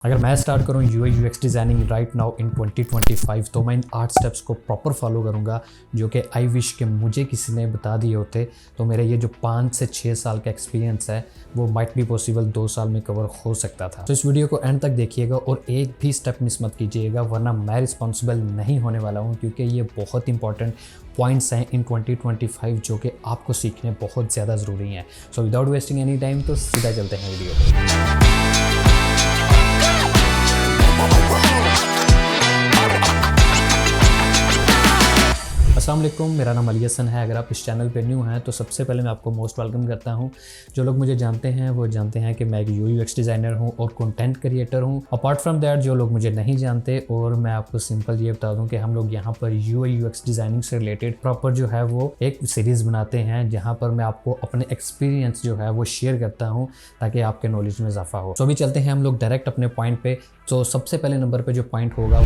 अगर मैं स्टार्ट करूँ UI UX designing right now in 2025 तो मैं इन 8 स्टेप्स को प्रॉपर फॉलो करूँगा जो कि आई विश के मुझे किसी ने बता दिए होते तो मेरे ये जो 5 से 6 साल का एक्सपीरियंस है वो माइट बी पॉसिबल 2 साल में कवर हो सकता था। तो इस वीडियो को एंड तक देखिएगा और एक भी स्टेप मिस मत कीजिएगा वरना मैं रिस्पॉन्सिबल नहीं होने वाला हूँ, क्योंकि ये बहुत इंपॉर्टेंट पॉइंट्स हैं इन 2025 जो कि आपको सीखने बहुत ज़्यादा ज़रूरी हैं। So without wasting any time तो सीधा चलते हैं वीडियो पे। अस्सलाम वालेकुम, मेरा नाम अली हसन है। अगर आप इस चैनल पे न्यू हैं तो सबसे पहले मैं आपको मोस्ट वेलकम करता हूं। जो लोग मुझे जानते हैं वो जानते हैं कि मैं एक UI UX डिज़ाइनर हूं और कंटेंट क्रिएटर हूं। अपार्ट फ्रॉम दैट जो लोग मुझे नहीं जानते, और मैं आपको सिंपल ये बता दूं कि हम लोग यहां पर UI UX डिज़ाइनिंग से रिलेटेड प्रॉपर जो है वो एक सीरीज़ बनाते हैं जहाँ पर मैं आपको अपने एक्सपीरियंस जो है वो शेयर करता हूँ ताकि आपके नॉलेज में इजाफा हो। तो अभी चलते हैं हम लोग डायरेक्ट अपने पॉइंट पे। तो सबसे पहले नंबर पे जो पॉइंट होगा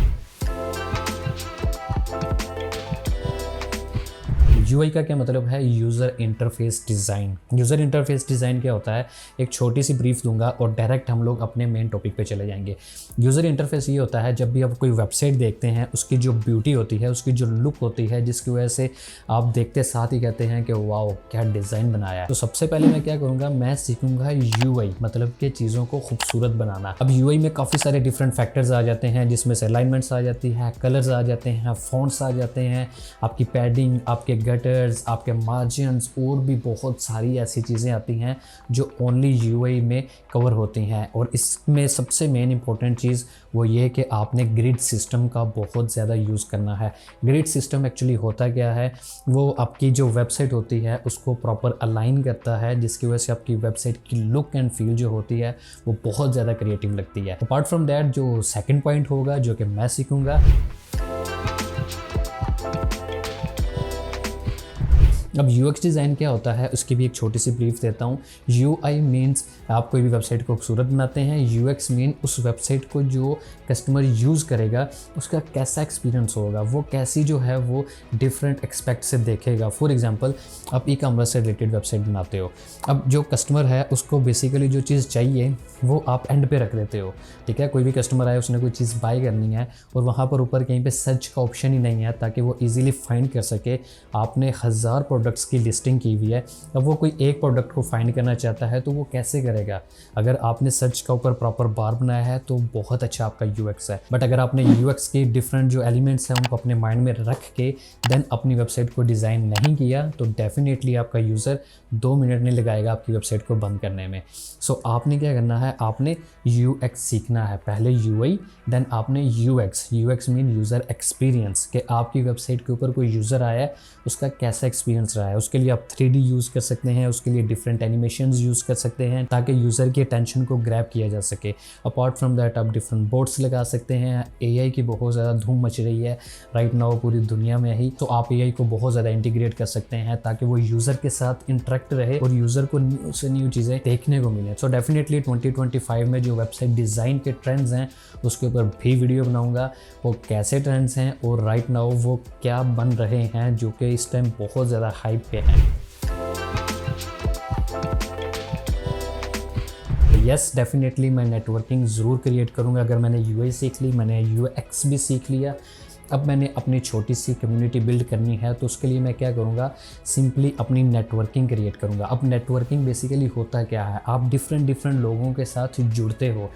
UI का क्या मतलब है, user interface design. User interface design क्या होता है, एक छोटी सी ब्रीफ दूंगा और डायरेक्ट हम लोग अपने मेन टॉपिक पे चले जाएंगे। यूज़र इंटरफेस ये होता है जब भी आप कोई वेबसाइट देखते हैं उसकी जो ब्यूटी होती है, उसकी जो लुक होती है, जिसकी वजह से आप देखते साथ ही कहते हैं कि वाओ क्या डिज़ाइन बनाया है। तो सबसे पहले मैं क्या करूँगा, मैं सीखूँगा UI मतलब कि चीज़ों को खूबसूरत बनाना। अब UI में काफ़ी सारे डिफरेंट फैक्टर्स आ जाते हैं जिसमें से अलाइनमेंट्स आ जाती है, कलर्स आ जाते हैं, फॉन्ट्स आ जाते हैं, आपकी पैडिंग, आपके गटर्स, आपके मार्जिन्स और भी बहुत सारी ऐसी चीज़ें आती हैं जो ओनली UI में कवर होती हैं। और इसमें सबसे मेन इंपॉर्टेंट चीज़ वो ये कि आपने ग्रिड सिस्टम का बहुत ज़्यादा यूज़ करना है। ग्रिड सिस्टम एक्चुअली होता क्या है, वो आपकी जो वेबसाइट होती है उसको प्रॉपर अलाइन करता है, जिसकी वजह से आपकी वेबसाइट की लुक एंड फील जो होती है वो बहुत ज़्यादा क्रिएटिव लगती है। अपार्ट फ्रॉम दैट जो सेकेंड पॉइंट होगा जो कि मैं सीखूँगा, अब UX डिज़ाइन क्या होता है उसकी भी एक छोटी सी ब्रीफ देता हूँ। UI मीन्स आप कोई भी वेबसाइट को खूबसूरत बनाते हैं। UX मीन उस वेबसाइट को जो कस्टमर यूज़ करेगा उसका कैसा एक्सपीरियंस होगा, वो कैसी जो है वो डिफरेंट एक्सपेक्ट से देखेगा। फॉर एग्जांपल आप ई-कॉमर्स से रिलेटेड वेबसाइट बनाते हो, अब जो कस्टमर है उसको बेसिकली जो चीज़ चाहिए वो आप एंड पे रख देते हो, ठीक है। कोई भी कस्टमर आए, उसने कोई चीज़ बाय करनी है और वहाँ पर ऊपर कहीं पे सर्च का ऑप्शन ही नहीं है ताकि वो इजीली फाइंड कर सके। आपने 1000 प्रोडक्ट्स की लिस्टिंग की हुई है, अब वो कोई एक प्रोडक्ट को फाइंड करना चाहता है तो वो कैसे करेगा। अगर आपने सर्च का ऊपर प्रॉपर बार बनाया है तो बहुत अच्छा आपका UX है। बट अगर आपने UX के डिफरेंट जो एलिमेंट्स हैं उनको अपने माइंड में रख के देन अपनी वेबसाइट को डिज़ाइन नहीं किया तो डेफिनेटली आपका यूज़र 2 मिनट नहीं लगाएगा आपकी वेबसाइट को बंद करने में। सो आपने क्या करना है, आपने UX सीखना है। पहले UI देन आपने UX मीन यूज़र एक्सपीरियंस, कि आपकी वेबसाइट के ऊपर कोई यूज़र आया है उसका कैसा एक्सपीरियंस रहा है। उसके लिए आप 3D यूज़ कर सकते हैं, उसके लिए डिफरेंट एनिमेशंस यूज़ कर सकते हैं ताकि यूज़र की अटेंशन को ग्रैब किया जा सके। अपार्ट फ्रॉम दैट आप डिफरेंट बोर्ड्स लगा सकते हैं। AI की बहुत ज़्यादा धूम मच रही है राइट नाउ पूरी दुनिया में ही, तो आप AI को बहुत ज़्यादा इंटीग्रेट कर सकते हैं ताकि वो यूज़र के साथ इंटरेक्ट रहे और यूज़र को न्यू से न्यू चीज़ें देखने को मिले। सो डेफिनेटली 2025 में जो वेबसाइट डिज़ाइन के ट्रेंड्स हैं उसके ऊपर भी वीडियो बनाऊँगा, वो कैसे ट्रेंड्स हैं और राइट नाउ वो क्या बन रहे हैं जो कि इस टाइम बहुत ज़्यादा हाइप पे हैं। यस डेफिनेटली मैं नेटवर्किंग ज़रूर क्रिएट करूँगा। अगर मैंने UI सीख ली, मैंने UX भी सीख लिया, अब मैंने अपनी छोटी सी कम्युनिटी बिल्ड करनी है तो उसके लिए मैं क्या करूँगा, सिंपली अपनी नेटवर्किंग क्रिएट करूँगा। अब नेटवर्किंग बेसिकली होता क्या है, आप डिफरेंट लोगों के साथ जुड़ते हो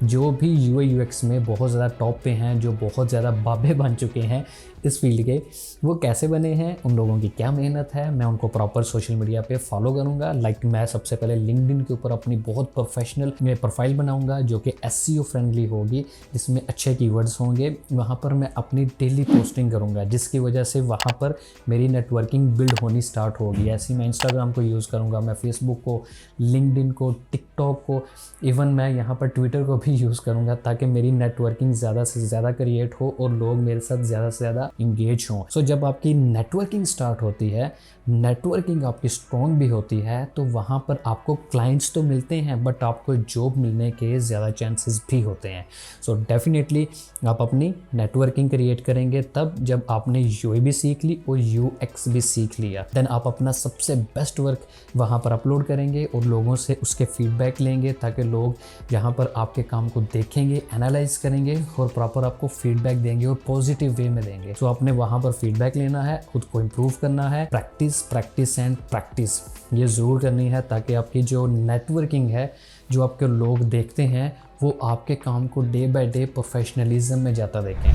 जो भी UI UX में बहुत ज़्यादा टॉप पे हैं, जो बहुत ज़्यादा बाबे बन चुके हैं इस फील्ड के। वो कैसे बने हैं, उन लोगों की क्या मेहनत है, मैं उनको प्रॉपर सोशल मीडिया पे फॉलो करूँगा। मैं सबसे पहले लिंक्डइन के ऊपर अपनी बहुत प्रोफेशनल में प्रोफाइल बनाऊँगा जो कि SEO फ्रेंडली होगी, जिसमें अच्छे कीवर्ड्स होंगे। वहाँ पर मैं अपनी डेली पोस्टिंग करूँगा जिसकी वजह से वहाँ पर मेरी नेटवर्किंग बिल्ड होनी स्टार्ट होगी। ऐसे मैं इंस्टाग्राम को यूज़ करूँगा, मैं फेसबुक को, लिंक्डइन को, टिकटॉक को, इवन मैं यहाँ पर ट्विटर को भी यूज़ करूँगा ताकि मेरी नेटवर्किंग ज़्यादा से ज़्यादा क्रिएट हो और लोग मेरे साथ ज़्यादा से ज़्यादा इंगेज हों। सो जब आपकी नेटवर्किंग स्टार्ट होती है नेटवर्किंग आपकी स्ट्रॉन्ग भी होती है तो वहाँ पर आपको क्लाइंट्स तो मिलते हैं बट आपको जॉब मिलने के ज़्यादा चांसेस भी होते हैं। सो डेफिनेटली आप अपनी नेटवर्किंग क्रिएट करेंगे तब जब आपने यूआई भी सीख ली और यूएक्स भी सीख लिया, देन आप अपना सबसे बेस्ट वर्क वहाँ पर अपलोड करेंगे और लोगों से उसके फीडबैक लेंगे ताकि लोग यहाँ पर आपके काम को देखेंगे, एनालाइज करेंगे और प्रॉपर आपको फीडबैक देंगे और पॉजिटिव वे में देंगे। तो आपने वहाँ पर फीडबैक लेना है, खुद को इम्प्रूव करना है, प्रैक्टिस एंड प्रैक्टिस ये ज़रूर करनी है ताकि आपकी जो नेटवर्किंग है, जो आपके लोग देखते हैं वो आपके काम को डे बाय डे प्रोफेशनलिज्म में जाता देखें।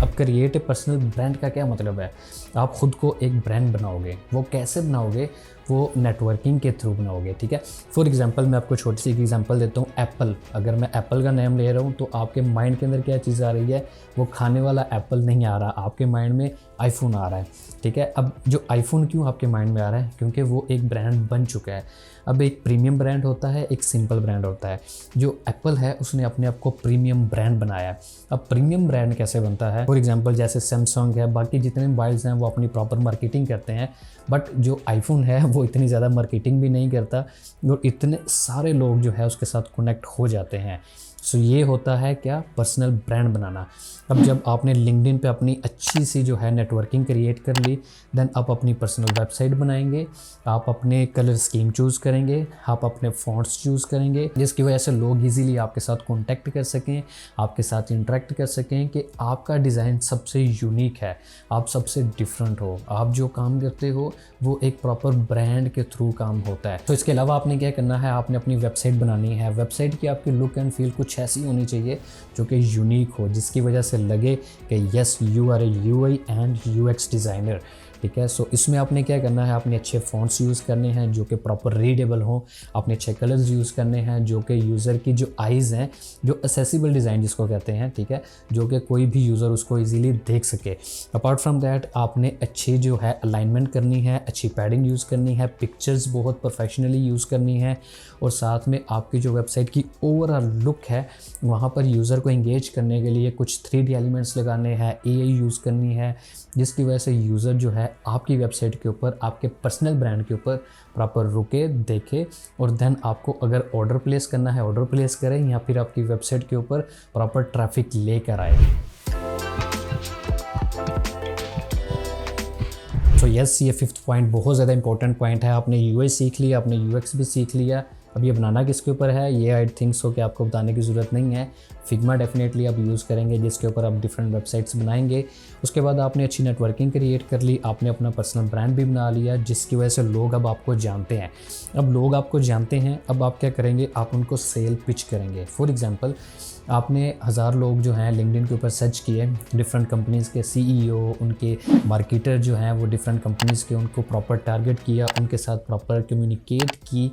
अब क्रिएट ए पर्सनल ब्रांड का क्या मतलब है? आप खुद को एक ब्रांड बनाओगे। वो कैसे बनाओगे? वो नेटवर्किंग के थ्रू बनाओगे, ठीक है। फॉर एग्जांपल मैं आपको छोटी सी एग्जांपल देता हूँ, एप्पल। अगर मैं एप्पल का नेम ले रहा हूँ तो आपके माइंड के अंदर क्या चीज़ आ रही है? वो खाने वाला एप्पल नहीं आ रहा, आपके माइंड में आईफोन आ रहा है, ठीक है। अब जो आईफोन क्यों आपके माइंड में आ रहा है? क्योंकि वो एक ब्रांड बन चुका है। अब एक प्रीमियम ब्रांड होता है, एक सिंपल ब्रांड होता है। जो एप्पल है उसने अपने आप को प्रीमियम ब्रांड बनाया है। अब प्रीमियम ब्रांड कैसे बनता है? फॉर एग्जांपल जैसे सैमसंग है, बाकी जितने मोबाइल्स हैं वो अपनी प्रॉपर मार्केटिंग करते हैं, बट जो आईफोन है वो इतनी ज़्यादा मार्केटिंग भी नहीं करता और इतने सारे लोग जो है उसके साथ कनेक्ट हो जाते हैं। सो ये होता है क्या? पर्सनल ब्रांड बनाना। अब जब आपने लिंक्डइन पे अपनी अच्छी सी जो है नेटवर्किंग क्रिएट कर ली, देन आप अपनी पर्सनल वेबसाइट बनाएंगे, आप अपने कलर स्कीम चूज़ करेंगे, आप अपने फॉन्ट्स चूज़ करेंगे जिसकी वजह से लोग इजीली आपके साथ कांटेक्ट कर सकें, आपके साथ इंटरेक्ट कर सकें कि आपका डिज़ाइन सबसे यूनिक है, आप सबसे डिफरेंट हो, आप जो काम करते हो वो एक प्रॉपर ब्रांड के थ्रू काम होता है। तो इसके अलावा आपने क्या करना है? आपने अपनी वेबसाइट बनानी है। वेबसाइट की आपकी लुक एंड फील कुछ ऐसी होनी चाहिए जो कि यूनिक हो, जिसकी वजह से लगे कि yes you are a UI and UX designer, ठीक है। सो इसमें आपने क्या करना है? आपने अच्छे फ़ॉन्ट्स यूज़ करने हैं जो कि प्रॉपर रीडेबल हों, आपने अच्छे कलर्स यूज़ करने हैं जो कि यूज़र की जो आइज़ हैं, जो एक्सेसिबल डिज़ाइन जिसको कहते हैं, ठीक है, जो कि कोई भी यूज़र उसको इजीली देख सके। अपार्ट फ्रॉम दैट आपने अच्छी जो है अलाइनमेंट करनी है, अच्छी पैडिंग यूज़ करनी है, पिक्चर्स बहुत प्रोफेशनली यूज़ करनी है और साथ में आपकी जो वेबसाइट की ओवरऑल लुक है वहाँ पर यूज़र को इंगेज करने के लिए कुछ 3D एलिमेंट्स लगाने हैं, एआई यूज़ करनी है, जिसकी वजह से यूज़र जो है आपकी वेबसाइट के ऊपर, आपके पर्सनल ब्रांड के ऊपर प्रॉपर रुके, देखे और देन आपको अगर ऑर्डर प्लेस करना है ऑर्डर प्लेस करें या फिर आपकी वेबसाइट के ऊपर प्रॉपर ट्रैफिक लेकर आए। तो यस, ये 5th पॉइंट बहुत ज़्यादा इंपॉर्टेंट पॉइंट है। आपने यूआई सीख लिया, आपने यूएक्स भी सीख लिया, अब ये बनाना किसके ऊपर है? ये आई थिंक सो कि आपको बताने की ज़रूरत नहीं है। फिग्मा डेफिनेटली आप यूज़ करेंगे जिसके ऊपर आप डिफरेंट वेबसाइट्स बनाएंगे। उसके बाद आपने अच्छी नेटवर्किंग क्रिएट कर ली, आपने अपना पर्सनल ब्रांड भी बना लिया जिसकी वजह से लोग अब आपको जानते हैं। अब लोग आपको जानते हैं, अब आप क्या करेंगे? आप उनको सेल पिच करेंगे। फॉर एग्जांपल आपने 1000 लोग जो हैं लिंक्डइन के ऊपर सर्च किए, डिफरेंट कंपनीज़ के सीईओ, उनके मार्केटर जो हैं वो डिफरेंट कंपनीज़ के, उनको प्रॉपर टारगेट किया, उनके साथ प्रॉपर कम्युनिकेट की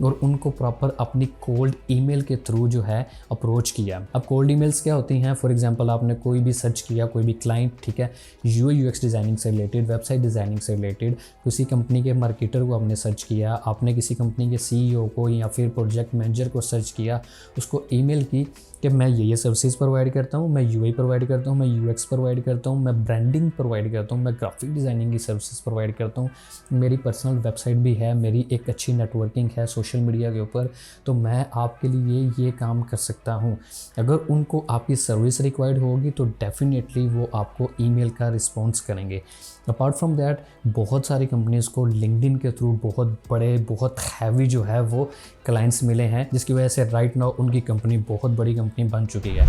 और उनको प्रॉपर अपनी कोल्ड ईमेल के थ्रू जो है अप्रोच किया। अब कोल्ड ईमेल्स क्या होती हैं? फॉर एग्जांपल आपने कोई भी सर्च किया, कोई भी क्लाइंट, ठीक है, यूआई यूएक्स डिज़ाइनिंग से रिलेटेड, वेबसाइट डिज़ाइनिंग से रिलेटेड, किसी कंपनी के मार्केटर को आपने सर्च किया, आपने किसी कंपनी के सीईओ को या फिर प्रोजेक्ट मैनेजर को सर्च किया, उसको ईमेल की कि मैं ये सर्विसेज प्रोवाइड करता हूँ, मैं यूआई प्रोवाइड करता हूँ, मैं यूएक्स प्रोवाइड करता हूँ, मैं ब्रांडिंग प्रोवाइड करता हूँ, मैं ग्राफिक डिज़ाइनिंग की सर्विसेज प्रोवाइड करता हूँ, मेरी पर्सनल वेबसाइट भी है, मेरी एक अच्छी नेटवर्किंग है सोशल मीडिया के ऊपर, तो मैं आपके लिए ये काम कर सकता हूँ। अगर उनको आपकी सर्विस रिक्वायर्ड होगी तो डेफिनेटली वो आपको ईमेल का रिस्पॉन्स करेंगे। अपार्ट फ्रॉम दैट बहुत सारी कंपनीज़ को लिंक्डइन के थ्रू बहुत बड़े, बहुत हैवी जो है वो क्लाइंट्स मिले हैं जिसकी वजह से राइट नाउ उनकी कंपनी बहुत बड़ी कंपनी बन चुकी है।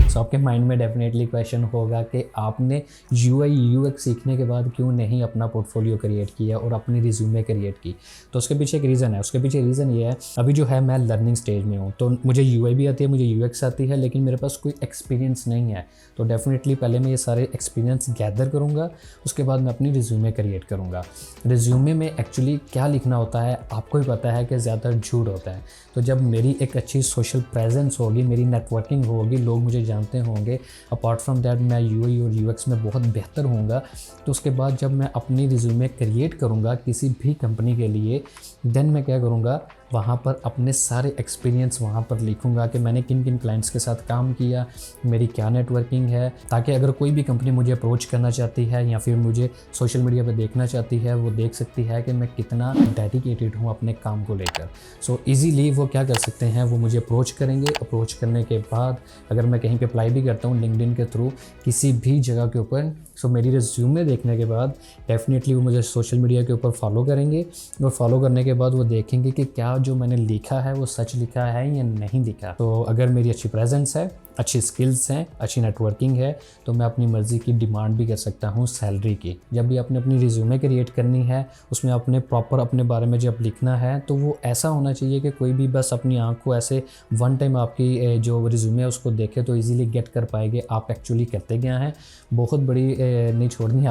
सो आपके माइंड में डेफिनेटली क्वेश्चन होगा कि आपने यूआई यूएक्स सीखने के बाद क्यों नहीं अपना पोर्टफोलियो क्रिएट किया और अपनी रिज्यूमे क्रिएट की। तो उसके पीछे एक रीज़न है। उसके पीछे रीज़न ये है, अभी जो है मैं लर्निंग स्टेज में हूँ, तो मुझे यूआई भी आती है, मुझे यूएक्स आती है, लेकिन मेरे पास कोई एक्सपीरियंस नहीं है। तो डेफिनेटली पहले मैं ये सारे एक्सपीरियंस गैदर करूँगा, उसके बाद मैं अपनी रिज्यूमे क्रिएट करूँगा। रिज्यूमे में एक्चुअली क्या लिखना होता है आपको ही पता है कि ज़्यादा झूठ होता है। तो जब मेरी एक अच्छी सोशल प्रेजेंस होगी, मेरी नेटवर्किंग होगी, लोग मुझे जानते होंगे, अपार्ट फ्रॉम दैट मैं यूआई और यूएक्स में बहुत बेहतर होऊंगा, तो उसके बाद जब मैं अपनी रिज्यूमे क्रिएट करूंगा किसी भी कंपनी के लिए, देन मैं क्या करूंगा, वहाँ पर अपने सारे एक्सपीरियंस वहाँ पर लिखूँगा कि मैंने किन किन क्लाइंट्स के साथ काम किया, मेरी क्या नेटवर्किंग है, ताकि अगर कोई भी कंपनी मुझे अप्रोच करना चाहती है या फिर मुझे सोशल मीडिया पर देखना चाहती है, वो देख सकती है कि मैं कितना डेडिकेटेड हूँ अपने काम को लेकर। सो ईजीली वो क्या कर सकते हैं, वो मुझे अप्रोच करेंगे। अप्रोच करने के बाद अगर मैं कहीं पे अप्लाई भी करता हूँ लिंक्डइन के थ्रू किसी भी जगह के ऊपर, सो मेरी रिज्यूमे देखने के बाद डेफिनेटली वो मुझे सोशल मीडिया के ऊपर फॉलो करेंगे, और फॉलो करने के बाद वो देखेंगे कि क्या जो मैंने लिखा है वो सच लिखा है या नहीं लिखा। तो अगर मेरी अच्छी प्रेजेंस है, अच्छी स्किल्स हैं, अच्छी नेटवर्किंग है, तो मैं अपनी मर्ज़ी की डिमांड भी कर सकता हूँ सैलरी की। जब भी आपने अपनी रिज्यूमे क्रिएट करनी है, उसमें आपने प्रॉपर अपने बारे में जब लिखना है तो वो ऐसा होना चाहिए कि कोई भी बस अपनी आँख को ऐसे वन टाइम आपकी जो रिज्यूमे है उसको देखे तो इजीली गेट कर पाएंगे आप एक्चुअली करते क्या हैं। बहुत बड़ी नहीं छोड़नी है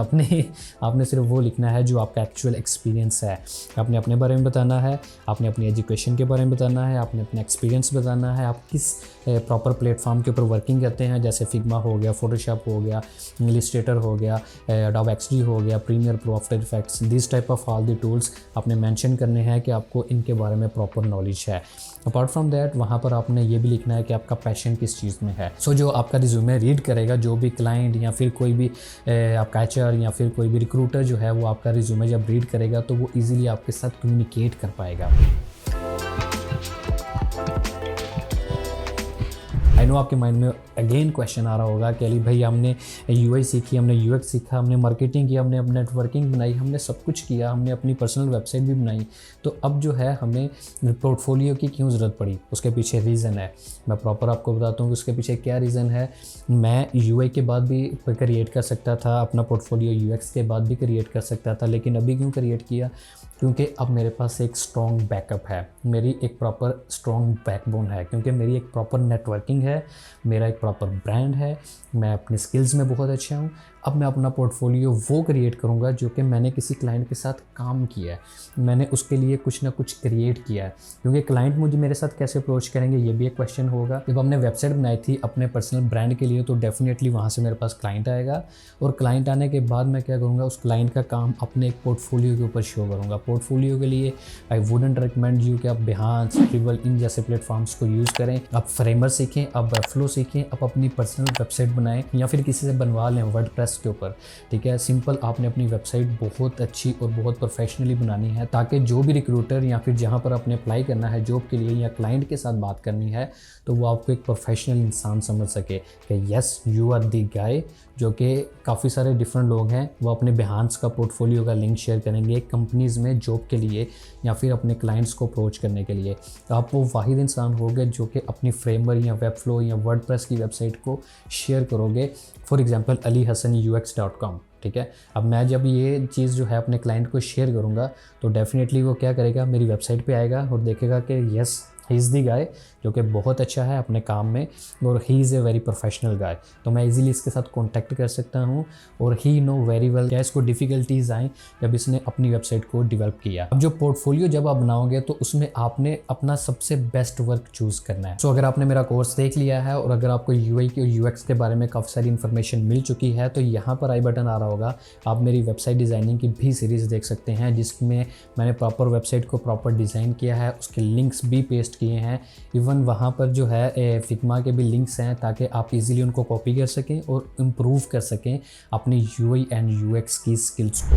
आपने सिर्फ वो लिखना है जो आपका एक्चुअल एक्सपीरियंस है। आपने अपने बारे में बताना है, आपने अपनी एजुकेशन के बारे में बताना है, आपने अपना एक्सपीरियंस बताना है, आप किस प्रॉपर प्लेटफॉर्म के ऊपर वर्किंग करते हैं, जैसे फिग्मा हो गया, फोटोशॉप हो गया, इलस्ट्रेटर हो गया, एडोब एक्सडी हो गया, Premiere Pro, after effects, this type of all the tools आपने मेंशन करने हैं कि आपको इनके बारे में प्रॉपर नॉलेज है। अपार्ट फ्रॉम दैट वहाँ पर आपने ये भी लिखना है कि आपका पैशन किस चीज़ में है। सो जो आपका रिज्यूमे रीड करेगा, जो भी क्लाइंट या फिर कोई भी आपका एचआर या फिर कोई भी रिक्रूटर जो है वो आपका रिज्यूमे जब रीड करेगा तो वो ईजिली आपके साथ कम्युनिकेट कर पाएगा। आई नो आपके माइंड में अगेन क्वेश्चन आ रहा होगा कि अली भाई हमने यूआई सीखी, हमने यूएक्स सीखा, हमने मार्केटिंग किया, हमने अपने नेटवर्किंग बनाई, हमने सब कुछ किया, हमने अपनी पर्सनल वेबसाइट भी बनाई, तो अब जो है हमें पोर्टफोलियो की क्यों ज़रूरत पड़ी? उसके पीछे रीज़न है। मैं प्रॉपर आपको बताता हूँ कि उसके पीछे क्या रीज़न है। मैं यूआई के बाद भी क्रिएट कर सकता था अपना पोर्टफोलियो, यूएक्स के बाद भी क्रिएट कर सकता था, लेकिन अभी क्यों क्रिएट किया? क्योंकि अब मेरे पास एक स्ट्रॉन्ग बैकअप है, मेरी एक प्रॉपर स्ट्रॉन्ग बैकबोन है, क्योंकि मेरी एक प्रॉपर नेटवर्किंग है, मेरा एक प्रॉपर ब्रांड है, मैं अपनी स्किल्स में बहुत अच्छा हूँ। अब मैं अपना पोर्टफोलियो वो क्रिएट करूँगा जो कि मैंने किसी क्लाइंट के साथ काम किया है, मैंने उसके लिए कुछ ना कुछ क्रिएट किया है। क्योंकि क्लाइंट मुझे मेरे साथ कैसे अप्रोच करेंगे ये भी एक क्वेश्चन होगा। जब हमने वेबसाइट बनाई थी अपने पर्सनल ब्रांड के लिए तो डेफिनेटली वहाँ से मेरे पास क्लाइंट आएगा, और क्लाइंट आने के बाद मैं क्या करूँगा, उस क्लाइंट का काम अपने एक पोर्टफोलियो के ऊपर शो करूँगा। पोर्टफोलियो के लिए आई वुडंट रिकमेंड यू कि आप बिहांस, ट्रिबल इन जैसे प्लेटफॉर्म्स को यूज़ करें। आप फ्रेमर सीखें, आप वेबफ्लो सीखें, आप अपनी पर्सनल वेबसाइट बनाएं या फिर किसी से बनवा लें वर्डप्रेस के ऊपर, ठीक है। सिंपल आपने अपनी वेबसाइट बहुत अच्छी और बहुत प्रोफेशनली बनानी है, ताकि जो भी रिक्रूटर या फिर जहाँ पर आपने अप्लाई करना है जॉब के लिए या क्लाइंट के साथ बात करनी है, तो वो आपको एक प्रोफेशनल इंसान समझ सके कि यस यू आर दी गाय। जो कि काफ़ी सारे डिफरेंट लोग हैं वो अपने बिहांस का पोर्टफोलियो का लिंक शेयर करेंगे कंपनीज़ में जॉब के लिए या फिर अपने क्लाइंट्स को अप्रोच करने के लिए। तो आप वो वाहिद इंसान होगे जो कि अपनी फ्रेमर या वेबफ्लो या वर्डप्रेस की वेबसाइट को शेयर करोगे। फॉर एग्जांपल alihasanux.com, ठीक है। अब मैं जब ये चीज़ जो है अपने क्लाइंट को शेयर करूँगा तो डेफिनेटली वो क्या करेगा, मेरी वेबसाइट पे आएगा और देखेगा कि यस ही इज़ दी गाय जो कि बहुत अच्छा है अपने काम में और he is a very professional guy. तो मैं इजीली इसके साथ कांटेक्ट कर सकता हूँ और ही नो वेरी वेल क्या इसको डिफ़िकल्टीज़ आएँ जब इसने अपनी वेबसाइट को डेवलप किया। अब जो पोर्टफोलियो जब आप बनाओगे तो उसमें आपने अपना सबसे बेस्ट वर्क चूज़ करना है। सो अगर आपने मेरा कोर्स देख लिया है और अगर आपको यूआई और यूएक्स के बारे में काफ़ी सारी इन्फॉर्मेशन मिल चुकी है तो यहाँ पर आई बटन आ रहा होगा, आप मेरी वेबसाइट डिज़ाइनिंग की भी सीरीज़ देख सकते हैं जिसमें मैंने प्रॉपर वेबसाइट को प्रॉपर डिज़ाइन किया है, उसके लिंक्स भी पेस्ट किए हैं। इवन वहाँ पर जो है फिग्मा के भी लिंक्स हैं ताकि आप इजीली उनको कॉपी कर सकें और इम्प्रूव कर सकें अपनी यूआई एंड यूएक्स की स्किल्स को।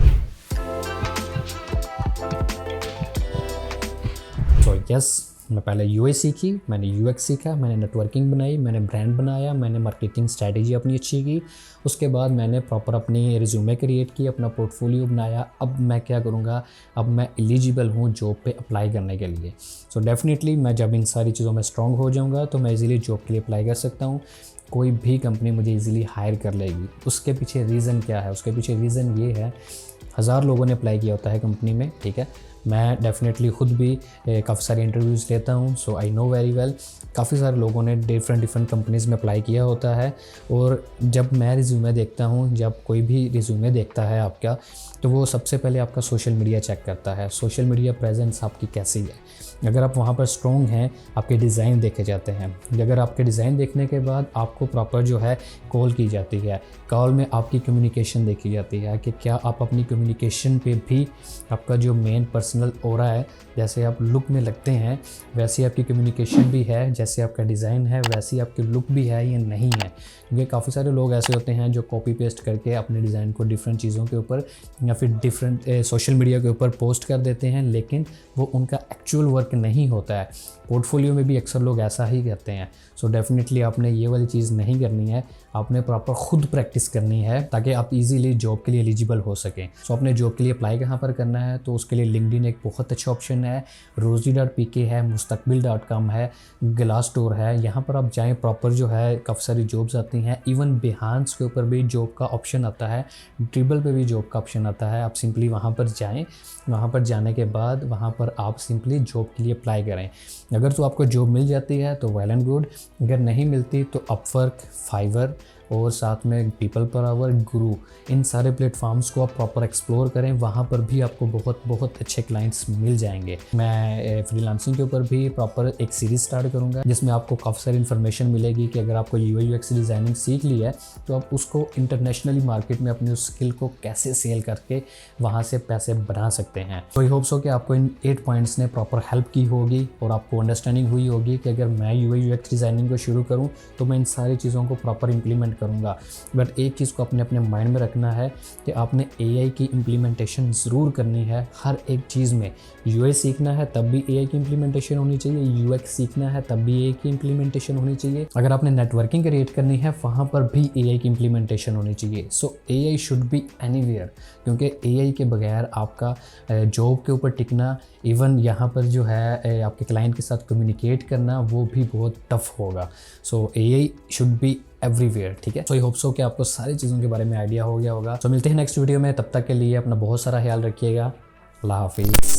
तो यस, मैं पहले यूआई सीखी, मैंने यूएक्स सीखा, मैंने नेटवर्किंग बनाई, मैंने ब्रांड बनाया, मैंने मार्केटिंग स्ट्रैटेजी अपनी अच्छी की, उसके बाद मैंने प्रॉपर अपनी रिज्यूमे क्रिएट की, अपना पोर्टफोलियो बनाया। अब मैं क्या करूँगा, अब मैं एलिजिबल हूँ जॉब पे अप्लाई करने के लिए। सो डेफिनेटली मैं जब इन सारी चीज़ों में स्ट्रॉन्ग हो जाऊँगा तो मैं इजीली जॉब के लिए अप्लाई कर सकता हूँ, कोई भी कंपनी मुझे इजीली हायर कर लेगी। उसके पीछे रीज़न क्या है? उसके पीछे रीज़न ये है, 1000 लोगों ने अप्लाई किया होता है कंपनी में, ठीक है। मैं डेफिनेटली ख़ुद भी काफ़ी सारे इंटरव्यूज़ लेता हूँ, सो आई नो वेरी वेल काफ़ी सारे लोगों ने डिफरेंट कंपनीज़ में अप्लाई किया होता है। और जब मैं रिज्यूमे देखता हूँ, जब कोई भी रिज्यूमे देखता है आपका, तो वो सबसे पहले आपका सोशल मीडिया चेक करता है, सोशल मीडिया प्रेजेंस आपकी कैसी है। अगर आप वहाँ पर स्ट्रॉन्ग हैं, आपके डिज़ाइन देखे जाते हैं। अगर आपके डिज़ाइन देखने के बाद आपको प्रॉपर जो है कॉल की जाती है, कॉल में आपकी कम्युनिकेशन देखी जाती है कि क्या आप अपनी कम्युनिकेशन पे भी आपका जो मेन पर्सनल ऑरा है, जैसे आप लुक में लगते हैं वैसे आपकी कम्युनिकेशन भी है, जैसे आपका डिज़ाइन है वैसी आपकी लुक भी है या नहीं है। क्योंकि काफ़ी सारे लोग ऐसे होते हैं जो कॉपी पेस्ट करके अपने डिज़ाइन को डिफरेंट चीज़ों के ऊपर या फिर डिफरेंट सोशल मीडिया के ऊपर पोस्ट कर देते हैं, लेकिन वो उनका एक्चुअल वर्क नहीं होता है। पोर्टफोलियो में भी अक्सर लोग ऐसा ही करते हैं। सो डेफिनेटली आपने ये वाली चीज़ नहीं करनी है, आपने प्रॉपर खुद प्रैक्टिस करनी है ताकि आप इजीली जॉब के लिए एलिजिबल हो सकें। सो आपने जॉब के लिए अप्लाई कहाँ पर करना है, तो उसके लिए लिंक्डइन एक बहुत अच्छा ऑप्शन है, rosie.pk है, mustaqbil.com है, ग्लासडोर है, यहाँ पर आप जाएँ। प्रॉपर जो है काफ़ी सारी जॉब्स आती हैं, इवन बिहांस के ऊपर भी जॉब का ऑप्शन आता है, ड्रिबल पे भी जॉब का ऑप्शन आता है। आप सिंपली वहाँ पर जाएँ, वहाँ पर जाने के बाद वहाँ पर आप सिंपली जॉब के लिए अप्लाई करें। अगर तो आपको जॉब मिल जाती है तो वेल एंड गुड, अगर नहीं मिलती तो अपवर्क, फाइवर और साथ में पीपल पर आवर, गुरु, इन सारे प्लेटफॉर्म्स को आप प्रॉपर एक्सप्लोर करें। वहाँ पर भी आपको बहुत अच्छे क्लाइंट्स मिल जाएंगे। मैं फ्रीलांसिंग के ऊपर भी प्रॉपर एक सीरीज़ स्टार्ट करूँगा जिसमें आपको काफ़ी सारी इन्फॉर्मेशन मिलेगी कि अगर आपको UI UX डिज़ाइनिंग सीख ली है तो आप उसको इंटरनेशनली मार्केट में अपनी उस स्किल को कैसे सेल करके वहाँ से पैसे बना सकते हैं। तो आई होप सो कि आपको इन 8 पॉइंट्स ने प्रॉपर हेल्प की होगी और आपको अंडरस्टैंडिंग हुई होगी कि अगर मैं UI UX डिज़ाइनिंग को शुरू करूँ तो मैं इन सारी चीज़ों को प्रॉपर इंप्लीमेंट करूँगा। बट एक चीज़ को अपने अपने माइंड में रखना है कि आपने AI की इम्प्लीमेंटेशन ज़रूर करनी है हर एक चीज़ में। UI सीखना है तब भी AI की इम्प्लीमेंटेशन होनी चाहिए, UX सीखना है तब भी AI की इम्प्लीमेंटेशन होनी चाहिए। अगर आपने नेटवर्किंग क्रिएट करनी है वहाँ पर भी AI की इम्प्लीमेंटेशन होनी चाहिए। सो AI शुड बी एनीवेयर, क्योंकि AI के बगैर आपका जॉब के ऊपर टिकना, इवन यहाँ पर जो है आपके क्लाइंट के साथ कम्युनिकेट करना, वो भी बहुत टफ होगा। सो AI शुड बी एवरीवेयर, ठीक है। सो आई होप सो कि आपको सारी चीज़ों के बारे में आइडिया हो गया होगा। सो मिलते हैं नेक्स्ट वीडियो में, तब तक के लिए अपना बहुत सारा ख्याल रखिएगा। अल्लाह हाफिज़।